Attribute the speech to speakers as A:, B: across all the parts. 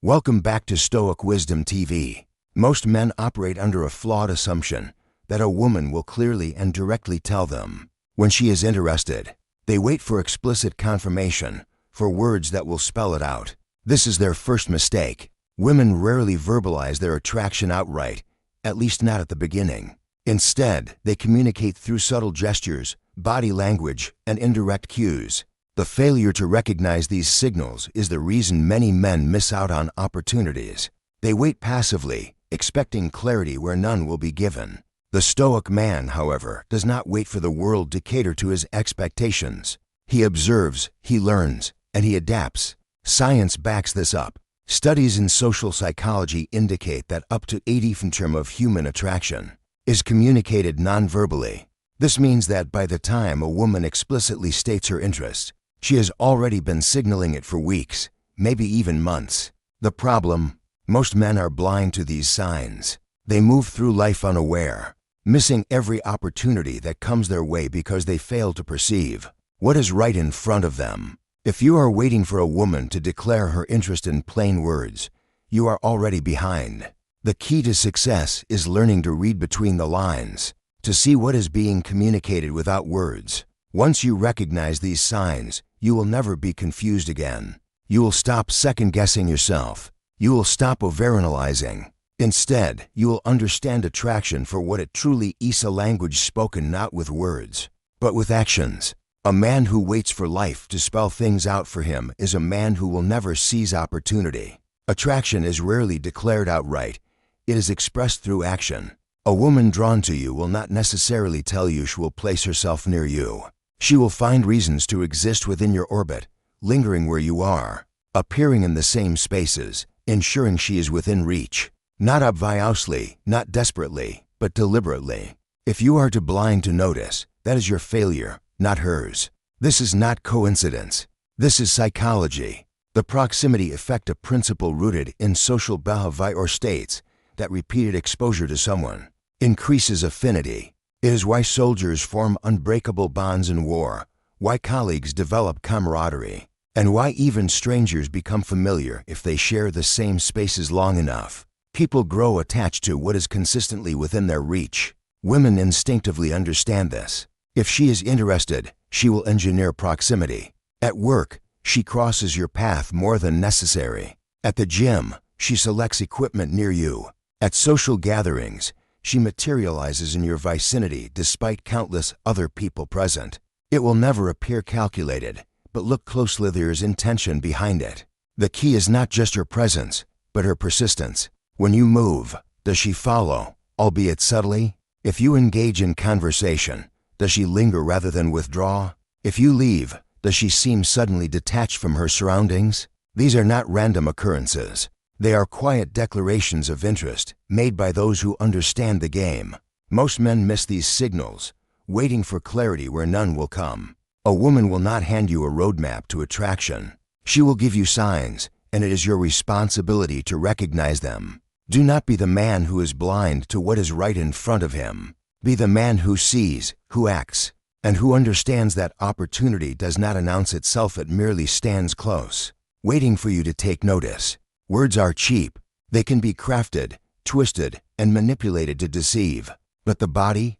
A: Welcome back to Stoic Wisdom TV. Most men operate under a flawed assumption that a woman will clearly and directly tell them when she is interested. They wait for explicit confirmation, for words that will spell it out. This is their first mistake. Women rarely verbalize their attraction outright, at least not at the beginning. Instead, they communicate through subtle gestures, body language, and indirect cues. The failure to recognize these signals is the reason many men miss out on opportunities. They wait passively, expecting clarity where none will be given. The Stoic man, however, does not wait for the world to cater to his expectations. He observes, he learns, and he adapts. Science backs this up. Studies in social psychology indicate that up to 80% of human attraction is communicated non-verbally. This means that by the time a woman explicitly states her interest, she has already been signaling it for weeks, maybe even months. The problem? Most men are blind to these signs. They move through life unaware, missing every opportunity that comes their way because they fail to perceive what is right in front of them. If you are waiting for a woman to declare her interest in plain words, you are already behind. The key to success is learning to read between the lines, to see what is being communicated without words. Once you recognize these signs, you will never be confused again. You will stop second-guessing yourself. You will stop overanalyzing. Instead, you will understand attraction for what it truly is, a language spoken not with words, but with actions. A man who waits for life to spell things out for him is a man who will never seize opportunity. Attraction is rarely declared outright. It is expressed through action. A woman drawn to you will not necessarily tell you she will place herself near you. She will find reasons to exist within your orbit, lingering where you are, appearing in the same spaces, ensuring she is within reach. Not obviously, not desperately, but deliberately. If you are too blind to notice, that is your failure, not hers. This is not coincidence. This is psychology. The proximity effect, a principle rooted in social behavior or states that repeated exposure to someone increases affinity. It is why soldiers form unbreakable bonds in war, why colleagues develop camaraderie, and why even strangers become familiar if they share the same spaces long enough. People grow attached to what is consistently within their reach. Women instinctively understand this. If she is interested, she will engineer proximity. At work, she crosses your path more than necessary. At the gym, she selects equipment near you. At social gatherings, she materializes in your vicinity despite countless other people present. It will never appear calculated, but look closely, there is intention behind it. The key is not just her presence, but her persistence. When you move, does she follow, albeit subtly? If you engage in conversation, does she linger rather than withdraw? If you leave, does she seem suddenly detached from her surroundings? These are not random occurrences. They are quiet declarations of interest made by those who understand the game. Most men miss these signals, waiting for clarity where none will come. A woman will not hand you a roadmap to attraction. She will give you signs, and it is your responsibility to recognize them. Do not be the man who is blind to what is right in front of him. Be the man who sees, who acts, and who understands that opportunity does not announce itself, it merely stands close, waiting for you to take notice. Words are cheap. They can be crafted, twisted, and manipulated to deceive. But the body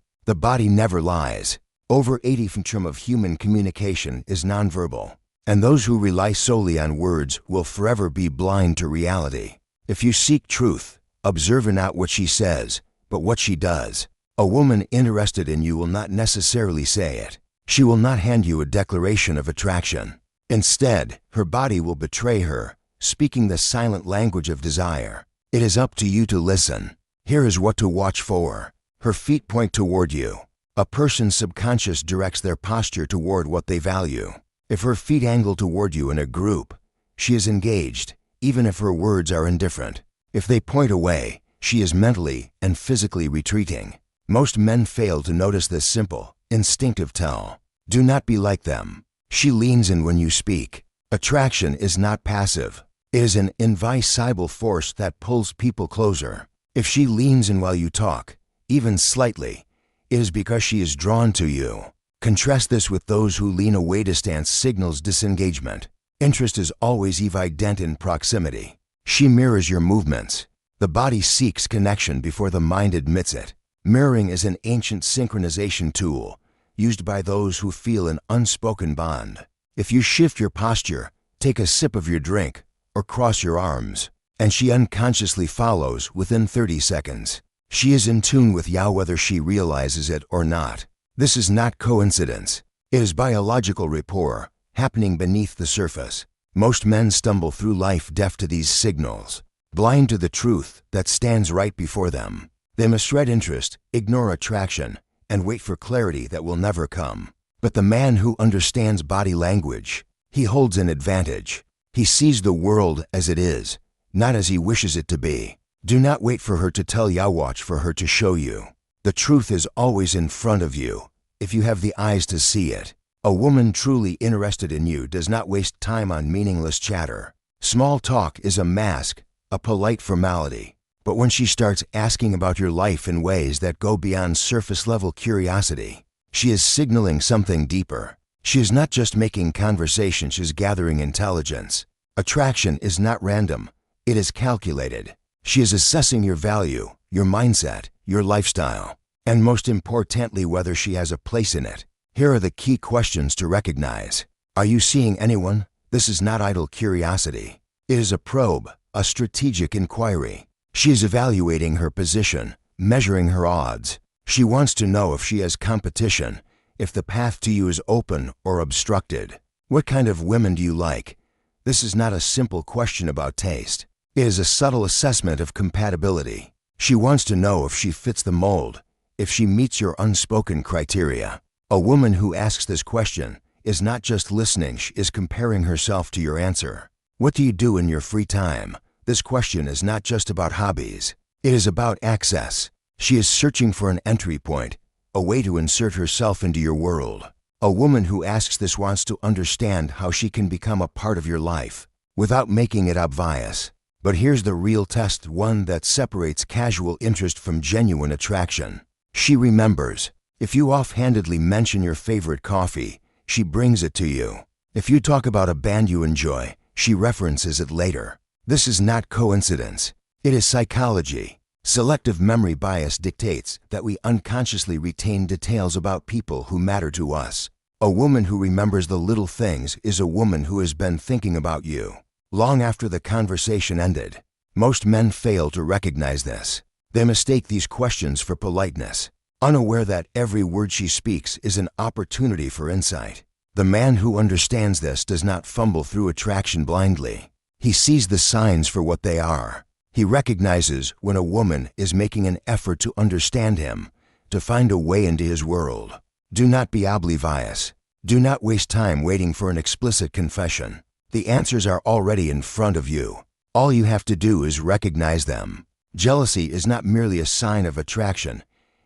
A: never lies. Over 80% of human communication is nonverbal, and those who rely solely on words will forever be blind to reality. If you seek truth, observe not what she says, but what she does. A woman interested in you will not necessarily say it. She will not hand you a declaration of attraction. Instead, her body will betray her, speaking the silent language of desire. It is up to you to listen. Here is what to watch for. Her feet point toward you. A person's subconscious directs their posture toward what they value. If her feet angle toward you in a group, she is engaged, even if her words are indifferent. If they point away, she is mentally and physically retreating. Most men fail to notice this simple, instinctive tell. Do not be like them. She leans in when you speak. Attraction is not passive. It is an invisible force that pulls people closer. If she leans in while you talk, even slightly, it is because she is drawn to you. Contrast this with those who lean away. Distance signals disengagement. Interest is always evident in proximity. She mirrors your movements. The body seeks connection before the mind admits it. Mirroring is an ancient synchronization tool used by those who feel an unspoken bond. If you shift your posture, take a sip of your drink, or cross your arms, and she unconsciously follows within 30 seconds. She is in tune with you whether she realizes it or not. This is not coincidence. It is biological rapport happening beneath the surface. Most men stumble through life deaf to these signals, blind to the truth that stands right before them. They misread interest, ignore attraction, and wait for clarity that will never come. But the man who understands body language, he holds an advantage. He sees the world as it is, not as he wishes it to be. Do not wait for her to tell you, watch for her to show you. The truth is always in front of you, if you have the eyes to see it. A woman truly interested in you does not waste time on meaningless chatter. Small talk is a mask, a polite formality. But when she starts asking about your life in ways that go beyond surface-level curiosity, she is signaling something deeper. She is not just making conversation, she is gathering intelligence. Attraction is not random, it is calculated. She is assessing your value, your mindset, your lifestyle, and most importantly, whether she has a place in it. Here are the key questions to recognize. Are you seeing anyone? This is not idle curiosity. It is a probe, a strategic inquiry. She is evaluating her position, measuring her odds. She wants to know if she has competition, if the path to you is open or obstructed. What kind of women do you like? This is not a simple question about taste. It is a subtle assessment of compatibility. She wants to know if she fits the mold, if she meets your unspoken criteria. A woman who asks this question is not just listening, she is comparing herself to your answer. What do you do in your free time? This question is not just about hobbies. It is about access. She is searching for an entry point, a way to insert herself into your world. A woman who asks this wants to understand how she can become a part of your life without making it obvious. But here's the real test, one that separates casual interest from genuine attraction. She remembers. If you offhandedly mention your favorite coffee, she brings it to you. If you talk about a band you enjoy, she references it later. This is not coincidence. It is psychology. Selective memory bias dictates that we unconsciously retain details about people who matter to us. A woman who remembers the little things is a woman who has been thinking about you long after the conversation ended. Most men fail to recognize this. They mistake these questions for politeness, unaware that every word she speaks is an opportunity for insight. The man who understands this does not fumble through attraction blindly. He sees the signs for what they are. He recognizes when a woman is making an effort to understand him, to find a way into his world. Do not be oblivious. Do not waste time waiting for an explicit confession. The answers are already in front of you. All you have to do is recognize them. Jealousy is not merely a sign of attraction.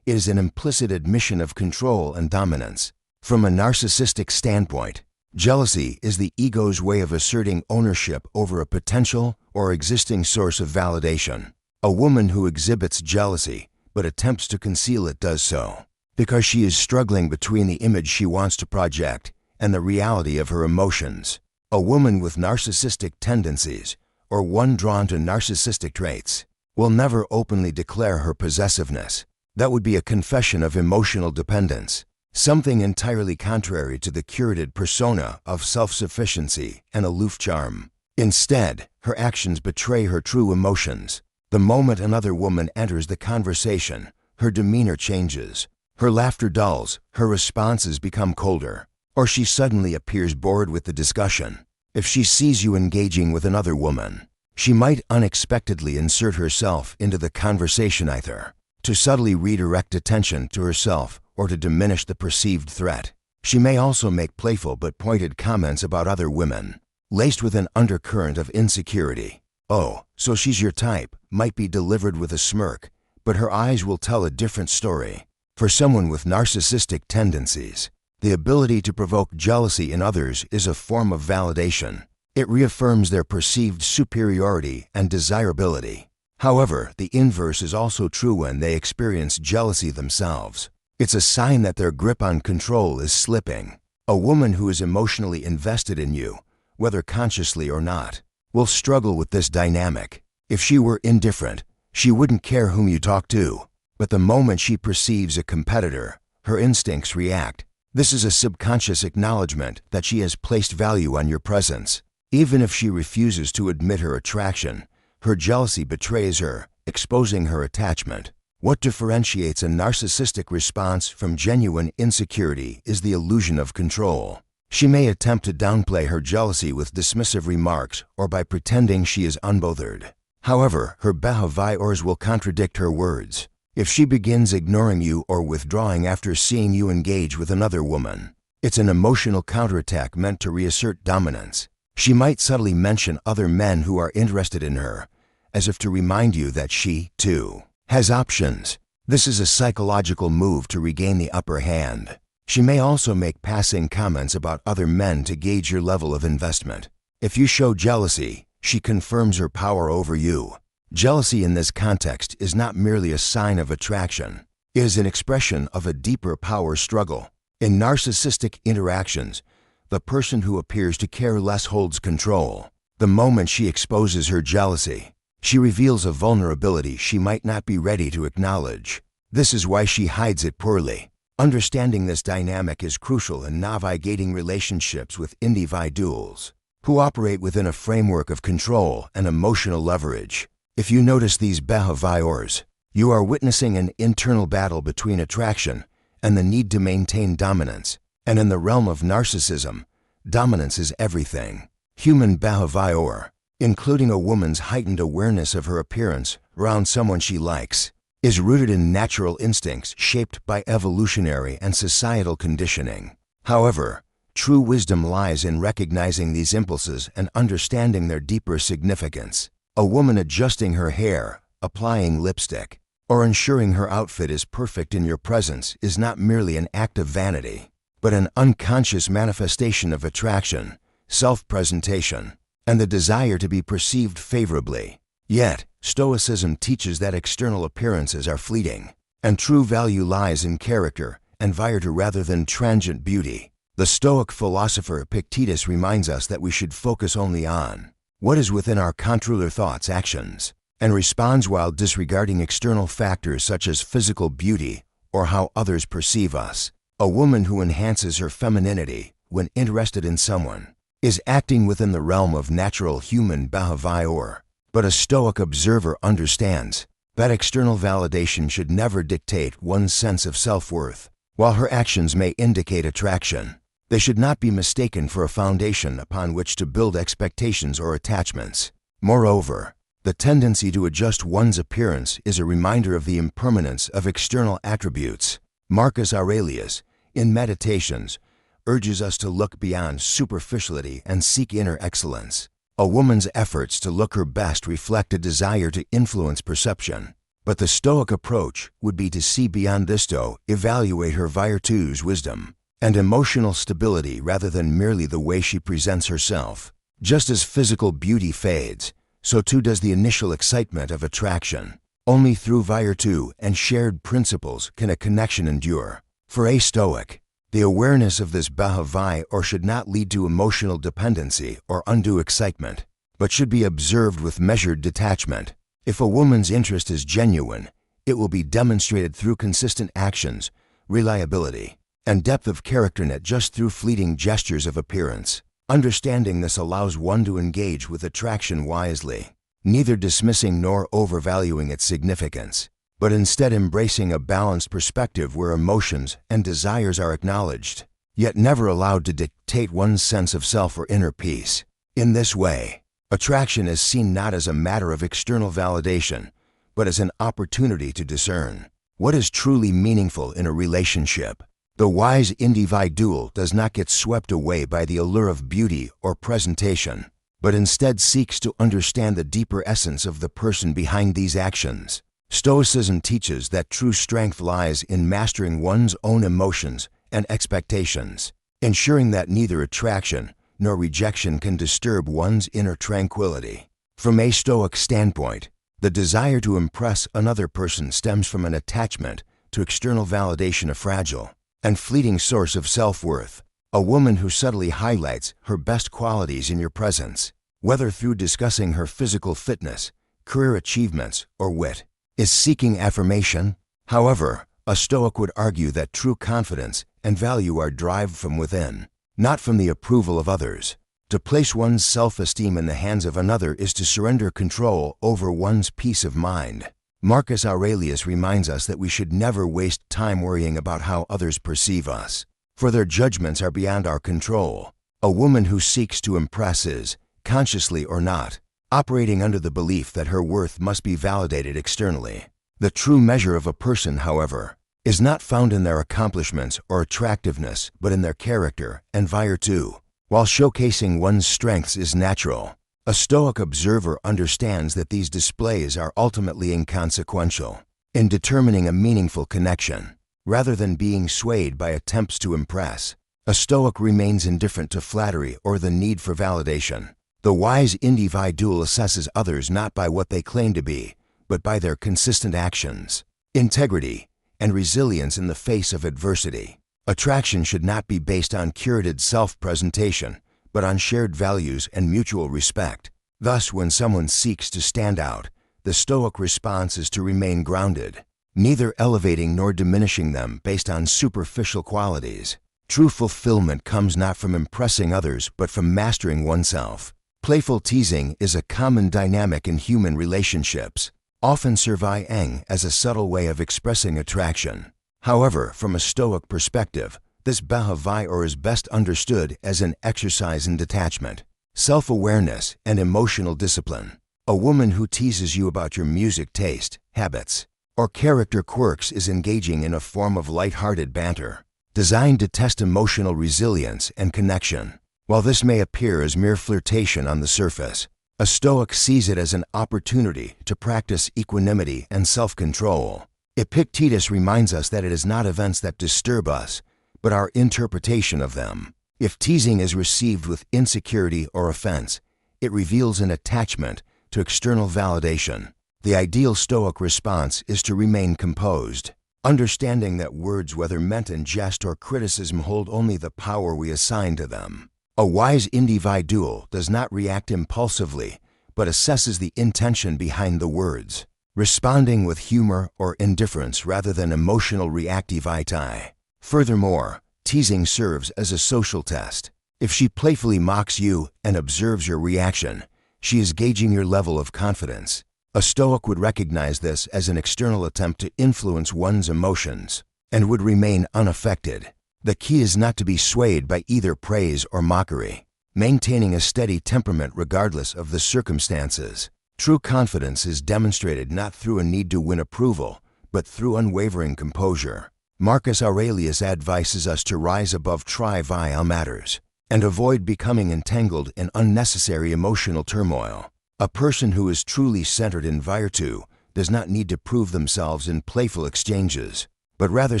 A: It is an implicit admission of control and dominance. From a narcissistic standpoint, jealousy is the ego's way of asserting ownership over a potential or existing source of validation. A woman who exhibits jealousy but attempts to conceal it does so because she is struggling between the image she wants to project and the reality of her emotions. A woman with narcissistic tendencies, or one drawn to narcissistic traits, will never openly declare her possessiveness. That would be a confession of emotional dependence, something entirely contrary to the curated persona of self-sufficiency and aloof charm. Instead, her actions betray her true emotions. The moment another woman enters the conversation, her demeanor changes. Her laughter dulls, her responses become colder, or she suddenly appears bored with the discussion. If she sees you engaging with another woman, she might unexpectedly insert herself into the conversation, either to subtly redirect attention to herself or to diminish the perceived threat. She may also make playful but pointed comments about other women, laced with an undercurrent of insecurity. "Oh, so she's your type," might be delivered with a smirk, but her eyes will tell a different story. For someone with narcissistic tendencies, the ability to provoke jealousy in others is a form of validation. It reaffirms their perceived superiority and desirability. However, the inverse is also true when they experience jealousy themselves. It's a sign that their grip on control is slipping. A woman who is emotionally invested in you, whether consciously or not, will struggle with this dynamic. If she were indifferent, she wouldn't care whom you talk to. But the moment she perceives a competitor, her instincts react. This is a subconscious acknowledgement that she has placed value on your presence. Even if she refuses to admit her attraction, her jealousy betrays her, exposing her attachment. What differentiates a narcissistic response from genuine insecurity is the illusion of control. She may attempt to downplay her jealousy with dismissive remarks or by pretending she is unbothered. However, her behaviors will contradict her words. If she begins ignoring you or withdrawing after seeing you engage with another woman, it's an emotional counterattack meant to reassert dominance. She might subtly mention other men who are interested in her, as if to remind you that she, too, has options. This is a psychological move to regain the upper hand. She may also make passing comments about other men to gauge your level of investment. If you show jealousy, she confirms her power over you. Jealousy in this context is not merely a sign of attraction. It is an expression of a deeper power struggle. In narcissistic interactions, the person who appears to care less holds control. The moment she exposes her jealousy, she reveals a vulnerability she might not be ready to acknowledge. This is why she hides it poorly. Understanding this dynamic is crucial in navigating relationships with individuals who operate within a framework of control and emotional leverage. If you notice these behaviors, you are witnessing an internal battle between attraction and the need to maintain dominance. And in the realm of narcissism, dominance is everything. Human behavior, including a woman's heightened awareness of her appearance around someone she likes, is rooted in natural instincts shaped by evolutionary and societal conditioning. However, true wisdom lies in recognizing these impulses and understanding their deeper significance. A woman adjusting her hair, applying lipstick, or ensuring her outfit is perfect in your presence is not merely an act of vanity, but an unconscious manifestation of attraction, self-presentation, and the desire to be perceived favorably. Yet, Stoicism teaches that external appearances are fleeting, and true value lies in character and virtue rather than transient beauty. The Stoic philosopher Epictetus reminds us that we should focus only on what is within our controller thoughts, actions, and responds while disregarding external factors such as physical beauty or how others perceive us. A woman who enhances her femininity when interested in someone is acting within the realm of natural human behavior. But a Stoic observer understands that external validation should never dictate one's sense of self-worth. While her actions may indicate attraction, they should not be mistaken for a foundation upon which to build expectations or attachments. Moreover, the tendency to adjust one's appearance is a reminder of the impermanence of external attributes. Marcus Aurelius, in Meditations, urges us to look beyond superficiality and seek inner excellence. A woman's efforts to look her best reflect a desire to influence perception. But the Stoic approach would be to see beyond this to evaluate her virtues, wisdom, and emotional stability rather than merely the way she presents herself. Just as physical beauty fades, so too does the initial excitement of attraction. Only through virtue and shared principles can a connection endure. For a Stoic, the awareness of this behavior should not lead to emotional dependency or undue excitement, but should be observed with measured detachment. If a woman's interest is genuine, it will be demonstrated through consistent actions, reliability, and depth of character, not just through fleeting gestures of appearance. Understanding this allows one to engage with attraction wisely, neither dismissing nor overvaluing its significance, but instead embracing a balanced perspective where emotions and desires are acknowledged, yet never allowed to dictate one's sense of self or inner peace. In this way, attraction is seen not as a matter of external validation, but as an opportunity to discern what is truly meaningful in a relationship. The wise individual does not get swept away by the allure of beauty or presentation, but instead seeks to understand the deeper essence of the person behind these actions. Stoicism teaches that true strength lies in mastering one's own emotions and expectations, ensuring that neither attraction nor rejection can disturb one's inner tranquility. From a Stoic standpoint, the desire to impress another person stems from an attachment to external validation, a fragile and fleeting source of self-worth. A woman who subtly highlights her best qualities in your presence whether through discussing her physical fitness, career achievements, or wit, is seeking affirmation. However, a Stoic would argue that true confidence and value are derived from within, not from the approval of others. To place one's self-esteem in the hands of another is to surrender control over one's peace of mind. Marcus Aurelius reminds us that we should never waste time worrying about how others perceive us, for their judgments are beyond our control. A woman who seeks to impress is, consciously or not, operating under the belief that her worth must be validated externally. The true measure of a person, however, is not found in their accomplishments or attractiveness, but in their character and virtue. While showcasing one's strengths is natural, a Stoic observer understands that these displays are ultimately inconsequential in determining a meaningful connection. Rather than being swayed by attempts to impress, a Stoic remains indifferent to flattery or the need for validation. The wise individual assesses others not by what they claim to be, but by their consistent actions, integrity, and resilience in the face of adversity. Attraction should not be based on curated self-presentation, but on shared values and mutual respect. Thus, when someone seeks to stand out, the Stoic response is to remain grounded, neither elevating nor diminishing them based on superficial qualities. True fulfillment comes not from impressing others, but from mastering oneself. Playful teasing is a common dynamic in human relationships, often surveying as a subtle way of expressing attraction. However, from a Stoic perspective, this behavior is best understood as an exercise in detachment, self-awareness, and emotional discipline. A woman who teases you about your music taste, habits, or character quirks is engaging in a form of light-hearted banter, designed to test emotional resilience and connection. While this may appear as mere flirtation on the surface, a Stoic sees it as an opportunity to practice equanimity and self-control. Epictetus reminds us that it is not events that disturb us, but our interpretation of them. If teasing is received with insecurity or offense, it reveals an attachment to external validation. The ideal Stoic response is to remain composed, understanding that words, whether meant in jest or criticism, hold only the power we assign to them. A wise individual does not react impulsively, but assesses the intention behind the words, responding with humor or indifference rather than emotional reactivity. Furthermore, teasing serves as a social test. If she playfully mocks you and observes your reaction, she is gauging your level of confidence. A Stoic would recognize this as an external attempt to influence one's emotions and would remain unaffected. The key is not to be swayed by either praise or mockery, maintaining a steady temperament regardless of the circumstances. True confidence is demonstrated not through a need to win approval, but through unwavering composure. Marcus Aurelius advises us to rise above trivial matters and avoid becoming entangled in unnecessary emotional turmoil. A person who is truly centered in virtue does not need to prove themselves in playful exchanges, but rather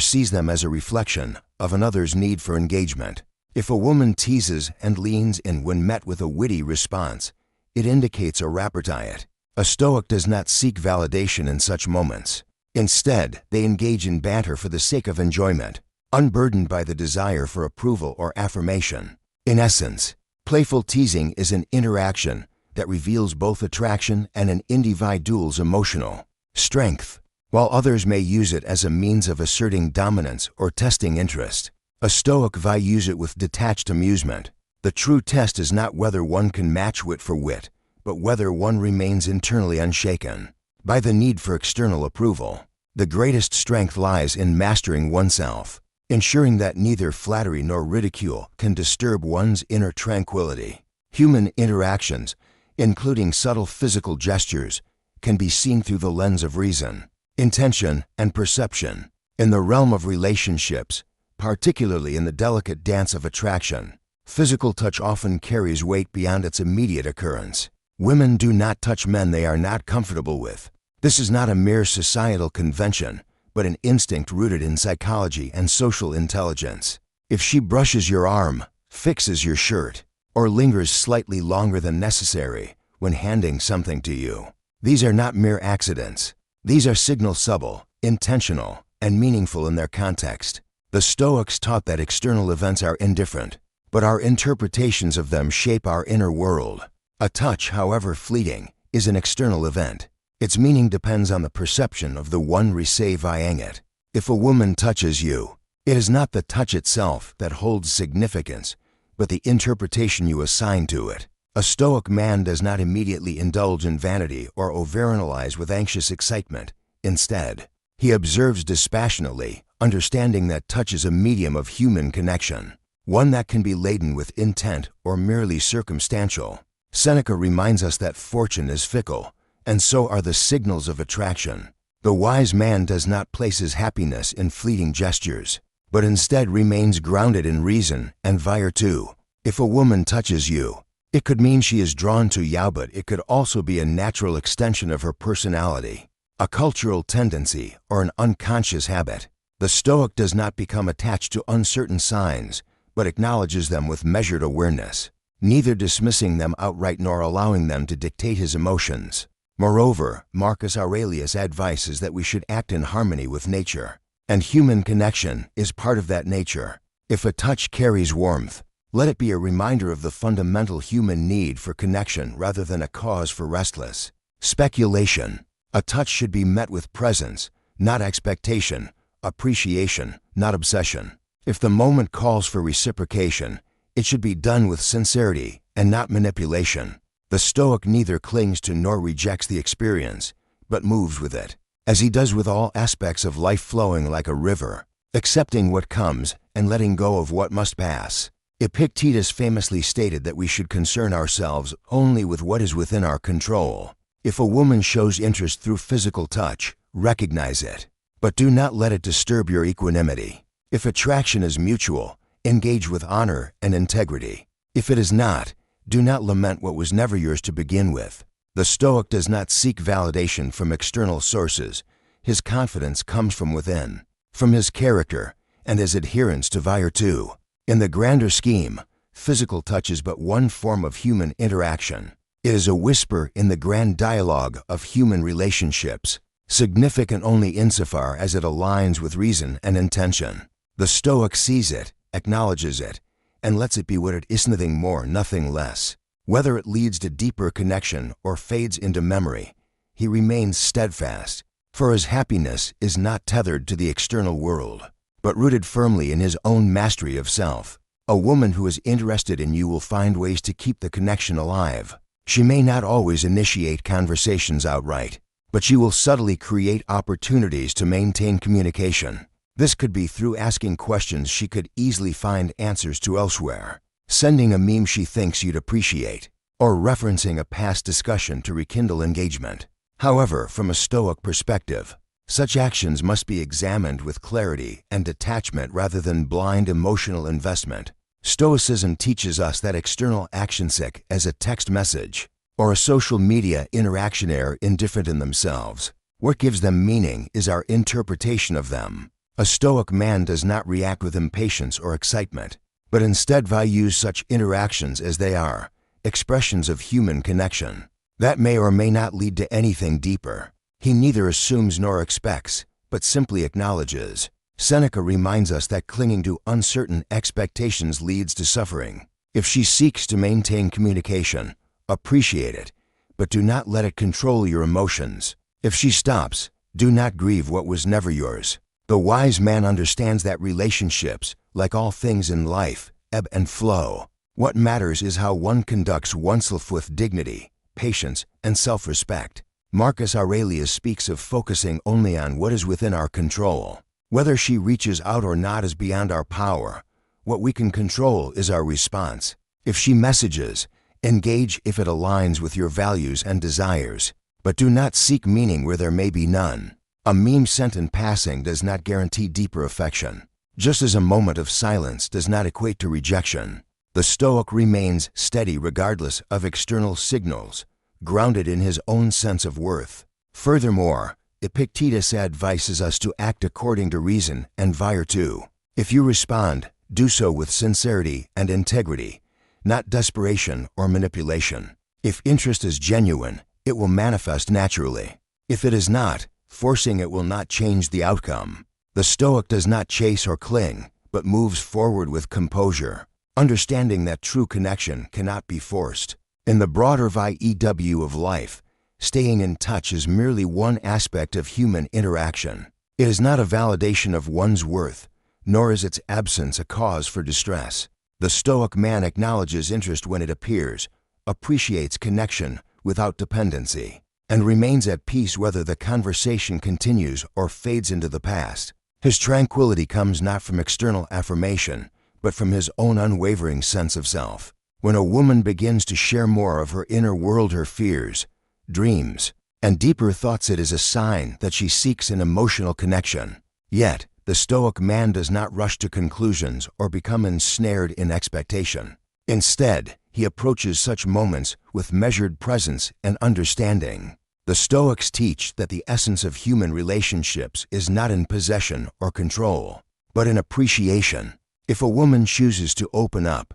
A: sees them as a reflection of another's need for engagement. If a woman teases and leans in when met with a witty response, it indicates a repartee. A Stoic does not seek validation in such moments. Instead, they engage in banter for the sake of enjoyment, unburdened by the desire for approval or affirmation. In essence, playful teasing is an interaction that reveals both attraction and an individual's emotional strength. While others may use it as a means of asserting dominance or testing interest, a Stoic views it with detached amusement. The true test is not whether one can match wit for wit, but whether one remains internally unshaken by the need for external approval. The greatest strength lies in mastering oneself, ensuring that neither flattery nor ridicule can disturb one's inner tranquility. Human interactions, including subtle physical gestures, can be seen through the lens of reason, intention, and perception. In the realm of relationships, particularly in the delicate dance of attraction, physical touch often carries weight beyond its immediate occurrence. Women do not touch men they are not comfortable with. This is not a mere societal convention, but an instinct rooted in psychology and social intelligence. If she brushes your arm, fixes your shirt, or lingers slightly longer than necessary when handing something to you, these are not mere accidents. These are signals subtle, intentional, and meaningful in their context. The Stoics taught that external events are indifferent, but our interpretations of them shape our inner world. A touch, however fleeting, is an external event. Its meaning depends on the perception of the one receiving it. If a woman touches you, it is not the touch itself that holds significance, but the interpretation you assign to it. A Stoic man does not immediately indulge in vanity or overanalyze with anxious excitement. Instead, he observes dispassionately, understanding that touch is a medium of human connection, one that can be laden with intent or merely circumstantial. Seneca reminds us that fortune is fickle, and so are the signals of attraction. The wise man does not place his happiness in fleeting gestures, but instead remains grounded in reason and virtue. If a woman touches you, it could mean she is drawn to you, but it could also be a natural extension of her personality, a cultural tendency, or an unconscious habit. The Stoic does not become attached to uncertain signs, but acknowledges them with measured awareness, neither dismissing them outright nor allowing them to dictate his emotions. Moreover, Marcus Aurelius advises that we should act in harmony with nature, and human connection is part of that nature. If a touch carries warmth, let it be a reminder of the fundamental human need for connection rather than a cause for restless speculation. A touch should be met with presence, not expectation, appreciation, not obsession. If the moment calls for reciprocation, it should be done with sincerity and not manipulation. The Stoic neither clings to nor rejects the experience, but moves with it, as he does with all aspects of life, flowing like a river, accepting what comes and letting go of what must pass. Epictetus famously stated that we should concern ourselves only with what is within our control. If a woman shows interest through physical touch, recognize it, but do not let it disturb your equanimity. If attraction is mutual, engage with honor and integrity. If it is not, do not lament what was never yours to begin with. The Stoic does not seek validation from external sources. His confidence comes from within, from his character and his adherence to virtue. In the grander scheme, physical touch is but one form of human interaction. It is a whisper in the grand dialogue of human relationships, significant only insofar as it aligns with reason and intention. The Stoic sees it, acknowledges it, and lets it be what it is, nothing more, nothing less. Whether it leads to deeper connection or fades into memory, he remains steadfast, for his happiness is not tethered to the external world, but rooted firmly in his own mastery of self. A woman who is interested in you will find ways to keep the connection alive. She may not always initiate conversations outright, but she will subtly create opportunities to maintain communication. This could be through asking questions she could easily find answers to elsewhere, sending a meme she thinks you'd appreciate, or referencing a past discussion to rekindle engagement. However, from a Stoic perspective, such actions must be examined with clarity and detachment rather than blind emotional investment. Stoicism teaches us that external actions, such as a text message or a social media interaction, are indifferent in themselves. What gives them meaning is our interpretation of them. A Stoic man does not react with impatience or excitement, but instead values such interactions as they are, expressions of human connection. That may or may not lead to anything deeper. He neither assumes nor expects, but simply acknowledges. Seneca reminds us that clinging to uncertain expectations leads to suffering. If she seeks to maintain communication, appreciate it, but do not let it control your emotions. If she stops, do not grieve what was never yours. The wise man understands that relationships, like all things in life, ebb and flow. What matters is how one conducts oneself with dignity, patience, and self-respect. Marcus Aurelius speaks of focusing only on what is within our control. Whether she reaches out or not is beyond our power. What we can control is our response. If she messages, engage if it aligns with your values and desires, but do not seek meaning where there may be none. A meme sent in passing does not guarantee deeper affection, just as a moment of silence does not equate to rejection. The Stoic remains steady regardless of external signals, grounded in his own sense of worth. Furthermore, Epictetus advises us to act according to reason and virtue. If you respond, do so with sincerity and integrity, not desperation or manipulation. If interest is genuine, it will manifest naturally. If it is not, forcing it will not change the outcome. The Stoic does not chase or cling, but moves forward with composure, understanding that true connection cannot be forced. In the broader VIEW of life, staying in touch is merely one aspect of human interaction. It is not a validation of one's worth, nor is its absence a cause for distress. The Stoic man acknowledges interest when it appears, appreciates connection without dependency, and remains at peace whether the conversation continues or fades into the past. His tranquility comes not from external affirmation, but from his own unwavering sense of self. When a woman begins to share more of her inner world, her fears, dreams, and deeper thoughts, it is a sign that she seeks an emotional connection. Yet, the Stoic man does not rush to conclusions or become ensnared in expectation. Instead, he approaches such moments with measured presence and understanding. The Stoics teach that the essence of human relationships is not in possession or control, but in appreciation. If a woman chooses to open up,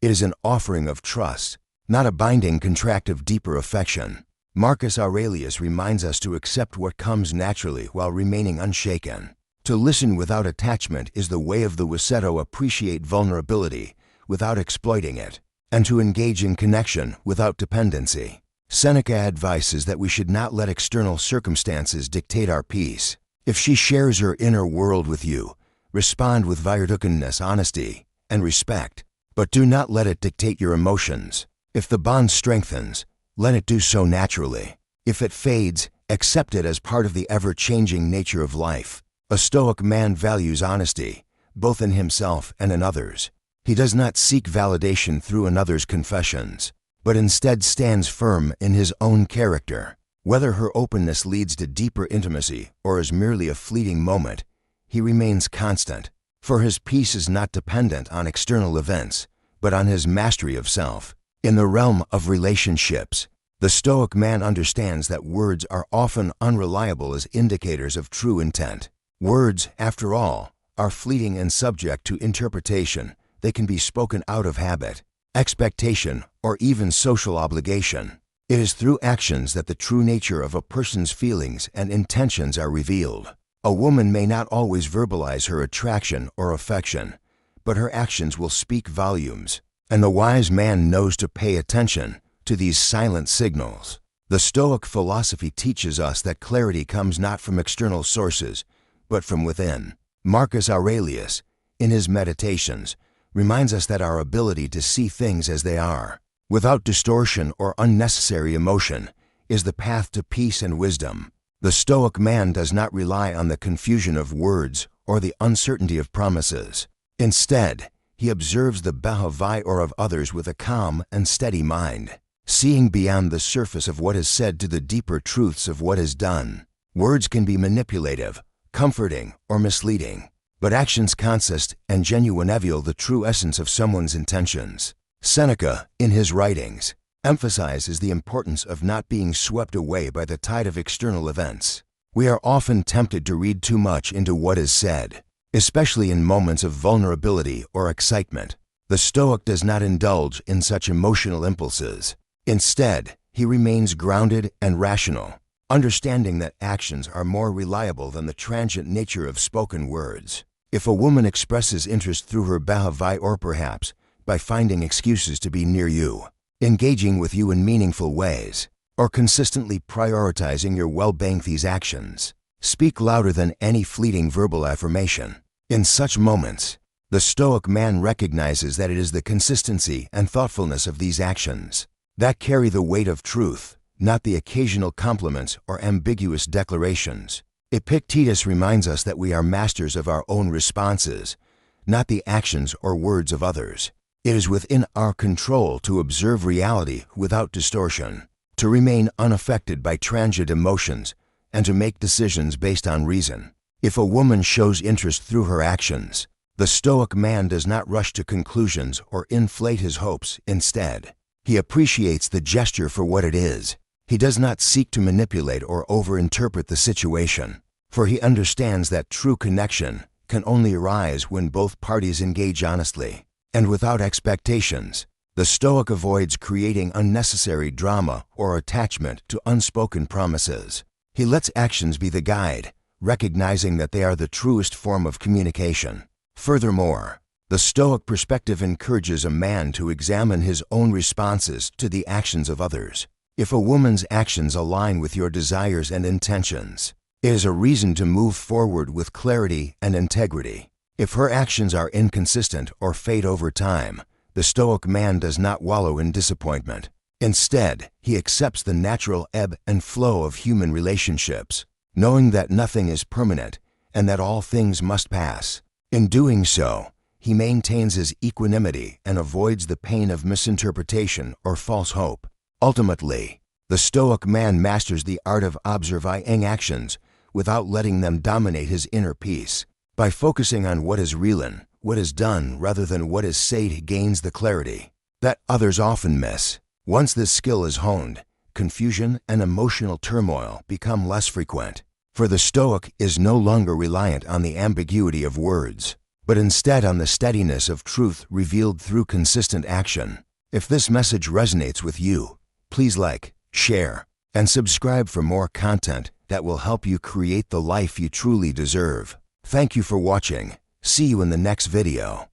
A: it is an offering of trust, not a binding contract of deeper affection. Marcus Aurelius reminds us to accept what comes naturally while remaining unshaken. To listen without attachment is the way of the Wiseto. Appreciate vulnerability without exploiting it, and to engage in connection without dependency. Seneca advises that we should not let external circumstances dictate our peace. If she shares her inner world with you, respond with virtuousness, honesty, and respect, but do not let it dictate your emotions. If the bond strengthens, let it do so naturally. If it fades, accept it as part of the ever-changing nature of life. A Stoic man values honesty, both in himself and in others. He does not seek validation through another's confessions, but instead stands firm in his own character. Whether her openness leads to deeper intimacy or is merely a fleeting moment, he remains constant, for his peace is not dependent on external events, but on his mastery of self. In the realm of relationships, the Stoic man understands that words are often unreliable as indicators of true intent. Words, after all, are fleeting and subject to interpretation. They can be spoken out of habit, expectation, or even social obligation. It is through actions that the true nature of a person's feelings and intentions are revealed. A woman may not always verbalize her attraction or affection, but her actions will speak volumes, and the wise man knows to pay attention to these silent signals. The Stoic philosophy teaches us that clarity comes not from external sources, but from within. Marcus Aurelius, in his Meditations, reminds us that our ability to see things as they are, without distortion or unnecessary emotion, is the path to peace and wisdom. The Stoic man does not rely on the confusion of words or the uncertainty of promises. Instead, he observes the behavior of others with a calm and steady mind, seeing beyond the surface of what is said to the deeper truths of what is done. Words can be manipulative, comforting, or misleading, but actions consist and genuine reveal the true essence of someone's intentions. Seneca, in his writings, emphasizes the importance of not being swept away by the tide of external events. We are often tempted to read too much into what is said, especially in moments of vulnerability or excitement. The Stoic does not indulge in such emotional impulses. Instead, he remains grounded and rational, understanding that actions are more reliable than the transient nature of spoken words. If a woman expresses interest through her behavior, or perhaps by finding excuses to be near you, engaging with you in meaningful ways, or consistently prioritizing your well-being, these actions speak louder than any fleeting verbal affirmation. In such moments, the Stoic man recognizes that it is the consistency and thoughtfulness of these actions that carry the weight of truth, not the occasional compliments or ambiguous declarations. Epictetus reminds us that we are masters of our own responses, not the actions or words of others. It is within our control to observe reality without distortion, to remain unaffected by transient emotions, and to make decisions based on reason. If a woman shows interest through her actions, the Stoic man does not rush to conclusions or inflate his hopes. Instead, he appreciates the gesture for what it is. He does not seek to manipulate or overinterpret the situation, for he understands that true connection can only arise when both parties engage honestly and without expectations. The Stoic avoids creating unnecessary drama or attachment to unspoken promises. He lets actions be the guide, recognizing that they are the truest form of communication. Furthermore, The Stoic perspective encourages a man to examine his own responses to the actions of others. If a woman's actions align with your desires and intentions, it is a reason to move forward with clarity and integrity. If her actions are inconsistent or fade over time, the Stoic man does not wallow in disappointment. Instead, he accepts the natural ebb and flow of human relationships, knowing that nothing is permanent and that all things must pass. In doing so, he maintains his equanimity and avoids the pain of misinterpretation or false hope. Ultimately, the Stoic man masters the art of observing actions without letting them dominate his inner peace. By focusing on what is real and what is done rather than what is said, he gains the clarity that others often miss. Once this skill is honed, confusion and emotional turmoil become less frequent. For the Stoic is no longer reliant on the ambiguity of words, but instead on the steadiness of truth revealed through consistent action. If this message resonates with you, please like, share, and subscribe for more content that will help you create the life you truly deserve. Thank you for watching. See you in the next video.